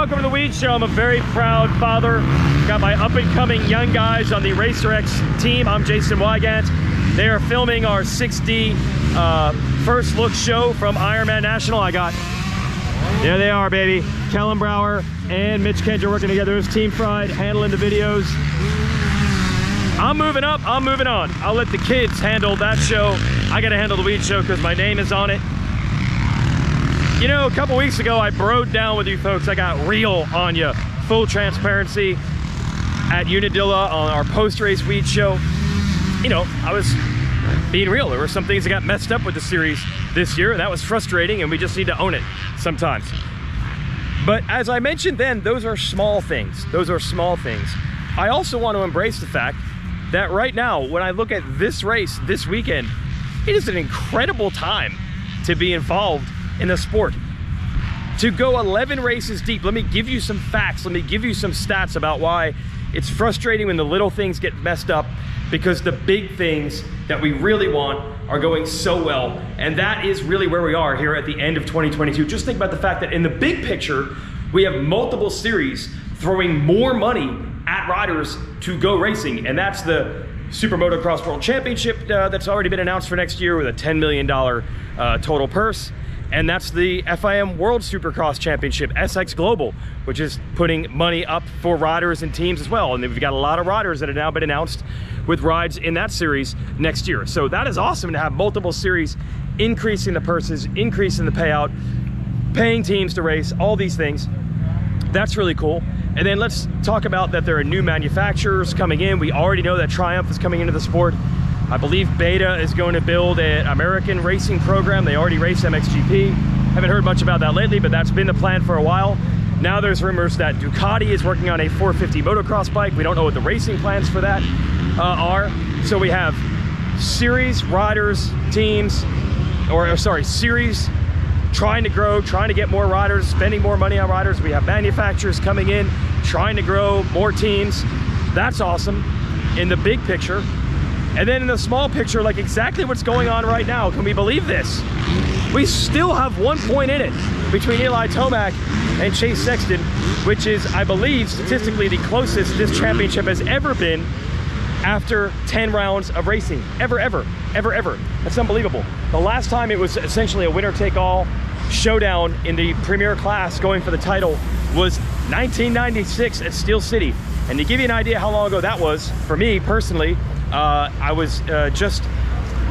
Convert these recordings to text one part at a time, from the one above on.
welcome to the Weege Show. I'm a very proud father. Got my up-and-coming young guys on the Racer X team. I'm Jason Weigandt. They are filming our 6D first look show from Ironman National. There they are, baby. Kellen Brower and Mitch Kendra working together as Team Fried, handling the videos. I'm moving up, I'm moving on. I'll let the kids handle that show. I gotta handle the Weege Show because my name is on it. You know, a couple weeks ago, I broed down with you folks. I got real on you. Full transparency at Unadilla on our post-race Weege Show. You know, I was being real. There were some things that got messed up with the series this year, and that was frustrating, and we just need to own it sometimes. But as I mentioned then, those are small things. Those are small things. I also want to embrace the fact that right now, when I look at this race this weekend, it is an incredible time to be involved in the sport. To go 11 races deep, let me give you some facts, let me give you some stats about why it's frustrating when the little things get messed up, because the big things that we really want are going so well. And that is really where we are here at the end of 2022. Just think about the fact that in the big picture, we have multiple series throwing more money at riders to go racing. And that's the Super Motocross World Championship that's already been announced for next year with a $10 million total purse. And that's the FIM World Supercross Championship, SX Global, which is putting money up for riders and teams as well. And we've got a lot of riders that have now been announced with rides in that series next year. So that is awesome to have multiple series increasing the purses, increasing the payout, paying teams to race, all these things. That's really cool. And then let's talk about that there are new manufacturers coming in. We already know that Triumph is coming into the sport. I believe Beta is going to build an American racing program. They already race MXGP. Haven't heard much about that lately, but that's been the plan for a while. Now there's rumors that Ducati is working on a 450 motocross bike. We don't know what the racing plans for that are. So we have series riders, teams, series trying to grow, trying to get more riders, spending more money on riders. We have manufacturers coming in, trying to grow more teams. That's awesome in the big picture. And then in the small picture, like exactly what's going on right now, can we believe this? We still have 1 point in it between Eli Tomac and Chase Sexton, which is, I believe, statistically the closest this championship has ever been after 10 rounds of racing. Ever. That's unbelievable. The last time it was essentially a winner-take-all showdown in the premier class going for the title was 1996 at Steel City. And to give you an idea how long ago that was, for me personally, I was just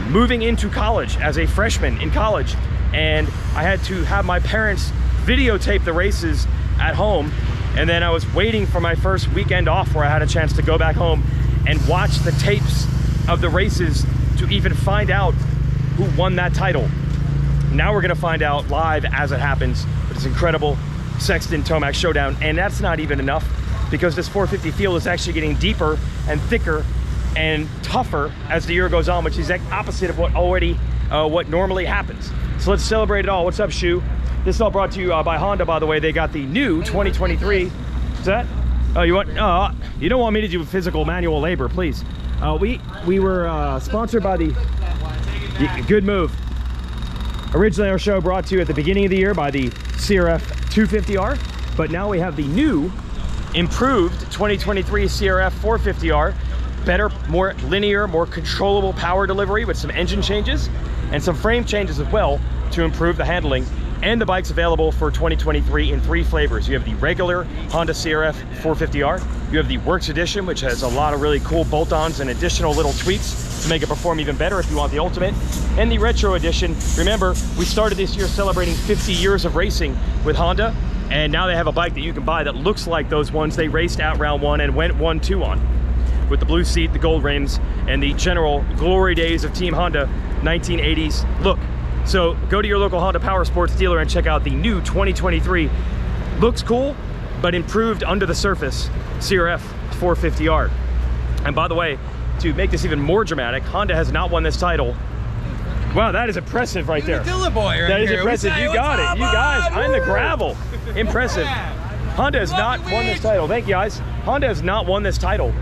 moving into college as a freshman in college, and I had to have my parents videotape the races at home, and then I was waiting for my first weekend off where I had a chance to go back home and watch the tapes of the races to even find out who won that title. Now we're gonna find out live as it happens, but it's incredible. Sexton Tomac showdown, and that's not even enough, because this 450 field is actually getting deeper and thicker and tougher as the year goes on, which is the opposite of what normally happens. So let's celebrate it all. What's up, Shu? This is all brought to you by Honda, by the way. They got the new 2023. Is that? Oh, you want? You don't want me to do physical manual labor, please. We were sponsored by the. Good move. Originally, our show brought to you at the beginning of the year by the CRF450R, but now we have the new, improved 2023 CRF450R. Better, more linear, more controllable power delivery with some engine changes and some frame changes as well to improve the handling. And the bike's available for 2023 in 3 flavors. You have the regular Honda CRF450R, you have the Works Edition, which has a lot of really cool bolt-ons and additional little tweaks to make it perform even better if you want the Ultimate, and the Retro Edition. Remember, we started this year celebrating 50 years of racing with Honda, and now they have a bike that you can buy that looks like those ones they raced at round 1 and went 1-2 on, with the blue seat, the gold rims, and the general glory days of Team Honda 1980s look. So go to your local Honda Power Sports dealer and check out the new 2023. Looks cool, but improved under the surface CRF450R. And by the way, to make this even more dramatic, Honda has not won this title. Wow, that is impressive right there. That is impressive. You got it. You guys, on the gravel. Impressive. Honda has not won this title. Thank you, guys. Honda has not won this title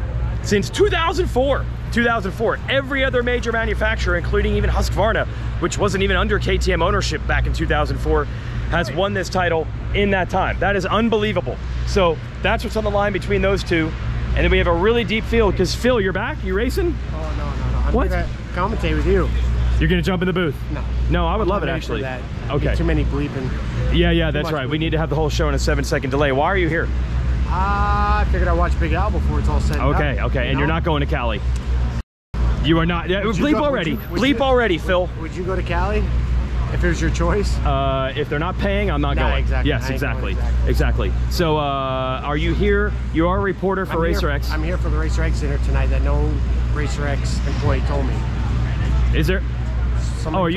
since 2004. 2004. Every other major manufacturer, including even Husqvarna, which wasn't even under KTM ownership back in 2004, has won this title in that time. That is unbelievable. So that's what's on the line between those two. And then we have a really deep field, because Phil, you're back? You racing? Oh, no. I'm what? gonna commentate with you. You're gonna jump in the booth? No. No, I would love it, actually. That. Okay. Too many bleeping. Yeah, that's right. We need to have the whole show in a 7-second delay. Why are you here? I figured I'd watch Big Al before it's all said and done. Okay. And you're not going to Cali? You are not. Bleep already. Bleep already, Phil. Would you go to Cali if it was your choice? If they're not paying, I'm not going. Exactly. Yes, exactly. So, are you here? You are a reporter for Racer X. I'm here for the Racer X dinner tonight that no Racer X employee told me. Is there? Somebody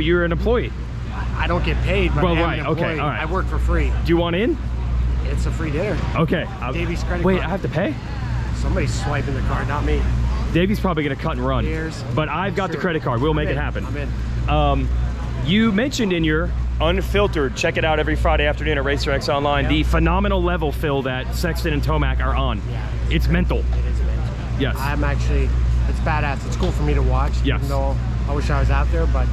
you're an employee. I don't get paid, but I am an employee. Okay, all right. I work for free. Do you want in? It's a free dinner. Okay. Davy's credit Wait, card. I have to pay? Somebody's swiping the card, not me. Davy's probably going to cut and run. Cheers. But I've got the credit card. We'll make it happen. I'm in. You mentioned in your Unfiltered, check it out every Friday afternoon at Racer X Online, the phenomenal level, Phil, that Sexton and Tomac are on. Yeah, it's mental. It is mental. Yes. I'm actually, it's badass. It's cool for me to watch. Yes. Even though I wish I was out there, but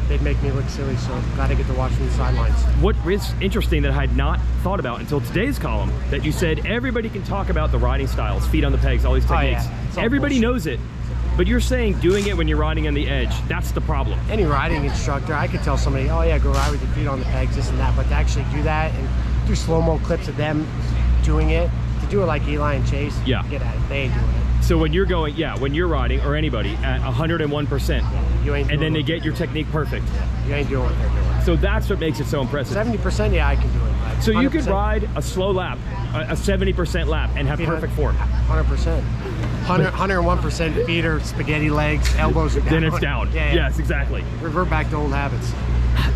they'd make me look silly, so I'm glad I get to watch from the sidelines. What is interesting that I had not thought about until today's column, that you said everybody can talk about the riding styles, feet on the pegs, all these techniques. Everybody knows it. But you're saying doing it when you're riding on the edge, that's the problem. Any riding instructor, I could tell somebody, oh yeah, go ride with your feet on the pegs, this and that, but to actually do that and do slow-mo clips of them doing it, to do it like Eli and Chase, get at it, they ain't doing it. So when you're going, when you're riding, or anybody, at 101%, you ain't and then they get your technique perfect. You ain't doing what they're doing. So that's what makes it so impressive. 70%, yeah, I can do it. So you could ride a slow lap, a 70% lap, and have perfect form. 100%. 101% feet or spaghetti legs, elbows are down. Then it's down. Yes, exactly. Revert back to old habits.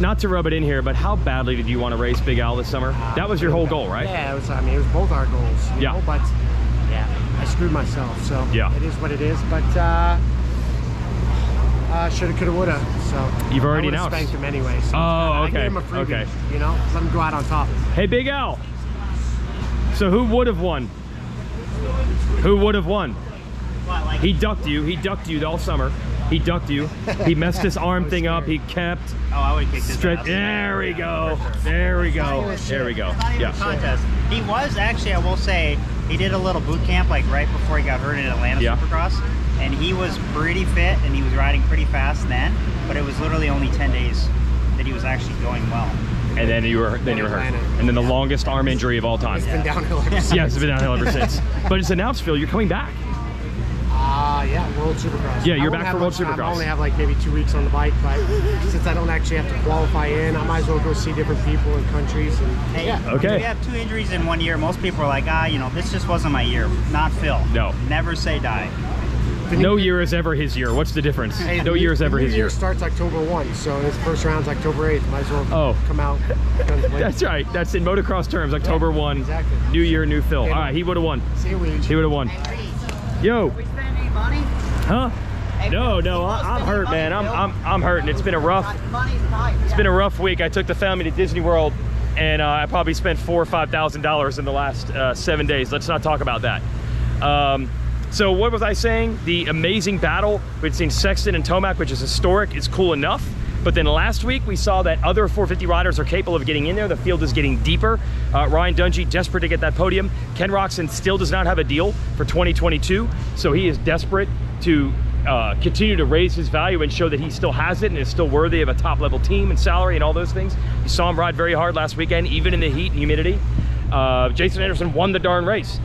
Not to rub it in here, but how badly did you want to race Big Al this summer? That was your whole goal, right? Yeah, it was. I mean, it was both our goals. You know, but I screwed myself. So it is what it is. But shoulda, coulda, woulda. So you've already announced. Spanked him anyway. So I gave him a freebie, you know, let him go out on top. Hey, Big Al. So who would have won? Who would have won? He ducked you. He ducked you all summer. He ducked you. He messed his arm thing up. He kept. Oh, I would kick his ass. There we go. There we go. There we go. Yeah. Contest. He was actually, I will say, he did a little boot camp like right before he got hurt in Atlanta Supercross, and he was pretty fit and he was riding pretty fast then. But it was literally only 10 days that he was actually going well. And then you were hurt. And then the longest arm injury of all time. It's been downhill ever since. Yeah, it's been downhill ever since. But it's announced, Phil, you're coming back. Yeah, World Supercross. Yeah, you're back for World Supercross. I only have like maybe 2 weeks on the bike, but since I don't actually have to qualify in, I might as well go see different people and countries. And okay. We have 2 injuries in 1 year. Most people are like, you know, this just wasn't my year. Not Phil. No. Never say die. No year is ever his year. What's the difference? Hey, no year is ever his year. Starts October 1, so his first round's October 8th. Might as well come out. That's right. That's in motocross terms. October 1. Exactly. New year, new Phil. All right, he would have won. See you, Weege. He would have won. Yo. We spend any money? Huh? No, I'm hurt, man. I'm hurting. It's been a rough. It's been a rough week. I took the family to Disney World, and I probably spent $4,000 or $5,000 in the last 7 days. Let's not talk about that. So what was I saying? The amazing battle. We'd seen Sexton and Tomac, which is historic. It's cool enough. But then last week we saw that other 450 riders are capable of getting in there. The field is getting deeper. Ryan Dungey desperate to get that podium. Ken Roczen still does not have a deal for 2022, so he is desperate to continue to raise his value and show that he still has it and is still worthy of a top level team and salary and all those things. You saw him ride very hard last weekend, even in the heat and humidity. Jason Anderson won the darn race.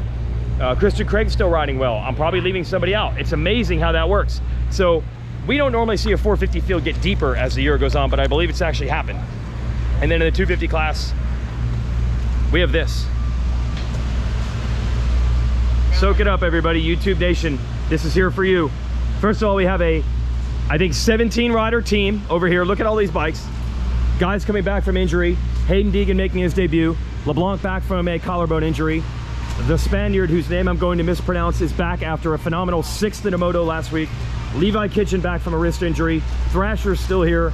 Christian Craig's still riding well. I'm probably leaving somebody out. It's amazing how that works. So we don't normally see a 450 field get deeper as the year goes on, but I believe it's actually happened. And then in the 250 class, we have this. Soak it up, everybody. YouTube Nation, this is here for you. First of all, we have a, I think, 17 rider team over here. Look at all these bikes. Guys coming back from injury. Haiden Deegan making his debut. LeBlanc back from a collarbone injury. The Spaniard, whose name I'm going to mispronounce, is back after a phenomenal 6th in a moto last week. Levi Kitchen back from a wrist injury. Thrasher's still here.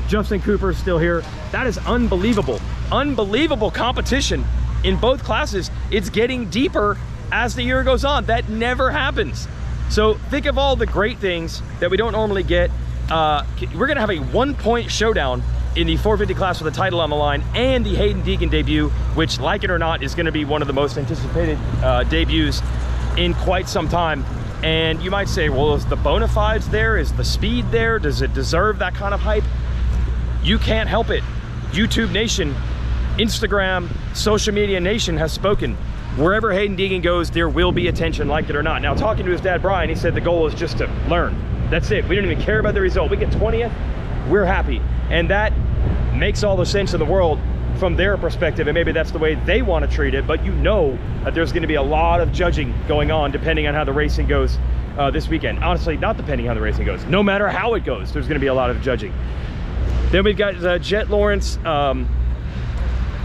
Justin Cooper's still here. That is unbelievable. Unbelievable competition in both classes. It's getting deeper as the year goes on. That never happens. So think of all the great things that we don't normally get. We're gonna have a 1-point showdown in the 450 class with a title on the line, and the Haiden Deegan debut, which, like it or not, is going to be one of the most anticipated debuts in quite some time. And you might say, well, is the bona fides there? Is the speed there? Does it deserve that kind of hype? You can't help it. YouTube Nation, Instagram, social media nation has spoken. Wherever Haiden Deegan goes, there will be attention, like it or not. Now, talking to his dad, Brian, he said the goal is just to learn. That's it. We don't even care about the result. We get 20th, we're happy. And that makes all the sense in the world from their perspective, and maybe that's the way they want to treat it, but you know that there's going to be a lot of judging going on depending on how the racing goes this weekend. Honestly, not depending on how the racing goes. No matter how it goes, there's going to be a lot of judging. Then we've got Jet Lawrence.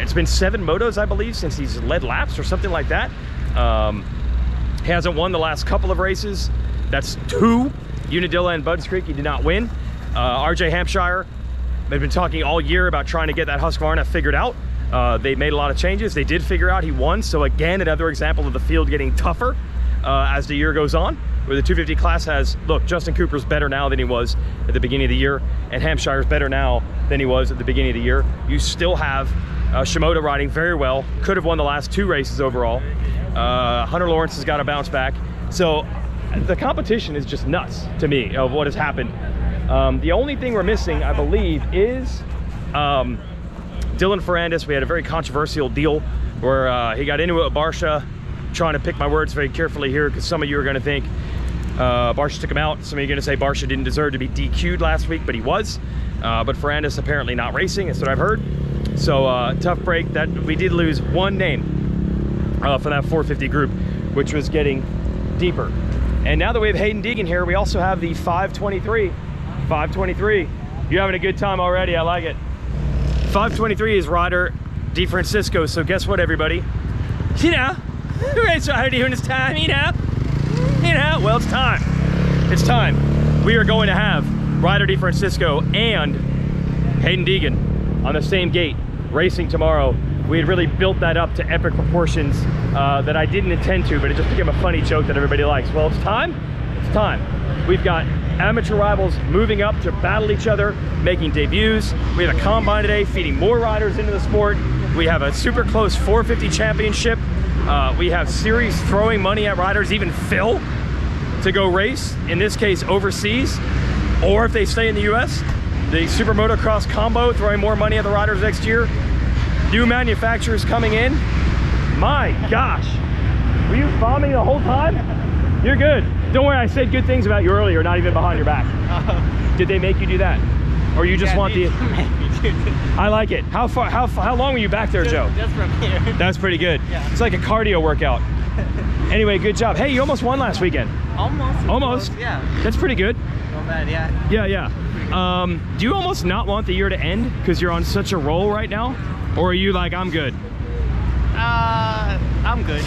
It's been 7 motos, I believe, since he's led laps or something like that. He hasn't won the last couple of races. That's 2. Unadilla and Budds Creek, he did not win. RJ Hampshire, they've been talking all year about trying to get that Husqvarna figured out. They made a lot of changes. They did figure out, he won. So again, another example of the field getting tougher as the year goes on, where the 250 class has, look, Justin Cooper's better now than he was at the beginning of the year, and Hampshire's better now than he was at the beginning of the year. You still have Shimoda riding very well, could have won the last 2 races overall. Hunter Lawrence has got to bounce back. So the competition is just nuts to me of what has happened. The only thing we're missing, I believe, is Dylan Ferrandis. We had a very controversial deal where he got into it with Barsha. Trying to pick my words very carefully here, because some of you are going to think Barsha took him out. Some of you are going to say Barsha didn't deserve to be DQ'd last week, but he was. But Ferrandis apparently not racing, that's what I've heard. So tough break. That we did lose 1 name for that 450 group, which was getting deeper. And now that we have Haiden Deegan here, we also have the 523. 523. You're having a good time already. I like it. 523 is Ryder DeFrancisco. So guess what, everybody? You know, so how are you doing this time? You know, well, it's time. It's time. We are going to have Ryder DeFrancisco and Haiden Deegan on the same gate racing tomorrow. We had really built that up to epic proportions that I didn't intend to, but it just became a funny joke that everybody likes. Well, it's time. It's time. We've got amateur rivals moving up to battle each other, making debuts. We have a combine today, feeding more riders into the sport. We have a super close 450 championship. We have series throwing money at riders, even Phil, to go race, in this case overseas, or if they stay in the US. The Super Motocross combo throwing more money at the riders next year. New manufacturers coming in. My gosh, were you bombing the whole time? You're good. Don't worry, I said good things about you earlier, not even behind your back. Did they make you do that? Or you just want the... I like it. How long were you back there, Joe? Just from here. That's pretty good. Yeah. It's like a cardio workout. Anyway, good job. Hey, you almost won last weekend. Almost? Yeah. That's pretty good. Not bad, yeah. Yeah. Do you almost not want the year to end because you're on such a roll right now? Or are you like, I'm good? I'm good.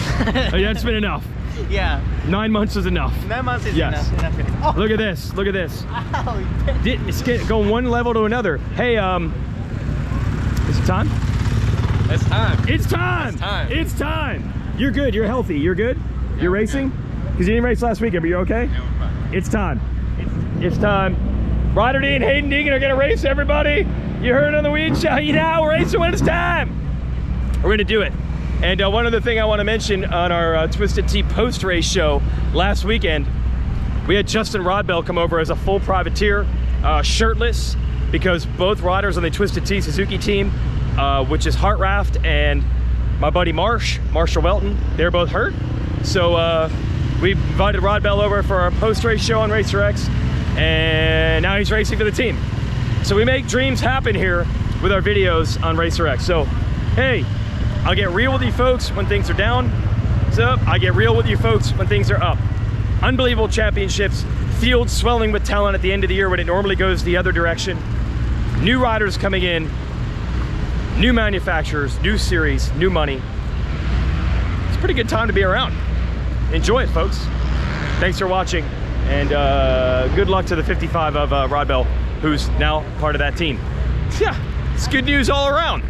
Oh, yeah, it's been enough. Yeah. 9 months is enough. 9 months is yes. enough. Oh. Look at this. Look at this. Ow, it's going one level to another. Hey, is it time? It's time. It's time. It's time. It's time. You're good. You're healthy. You're good. Yeah, you're racing? Because you didn't race last weekend, but you're okay? Yeah, we're fine. It's time. It's time. Ryder D and Haiden Deegan are going to race, everybody. You heard on the Weege show. You know, we're racing when it's time. We're going to do it. And one other thing I want to mention on our Twisted Tea post-race show last weekend, we had Justin Rodbell come over as a full privateer, shirtless, because both riders on the Twisted Tea Suzuki team, which is Heart Raft and my buddy Marshall Welton, they're both hurt. So we invited Rodbell over for our post-race show on Racer X, and now he's racing for the team. So we make dreams happen here with our videos on Racer X. So, hey, I'll get real with you folks when things are down. So I get real with you folks when things are up. Unbelievable championships, field swelling with talent at the end of the year when it normally goes the other direction. New riders coming in, new manufacturers, new series, new money. It's a pretty good time to be around. Enjoy it, folks. Thanks for watching, and good luck to the 55 of Rodbell, who's now part of that team. Yeah, it's good news all around.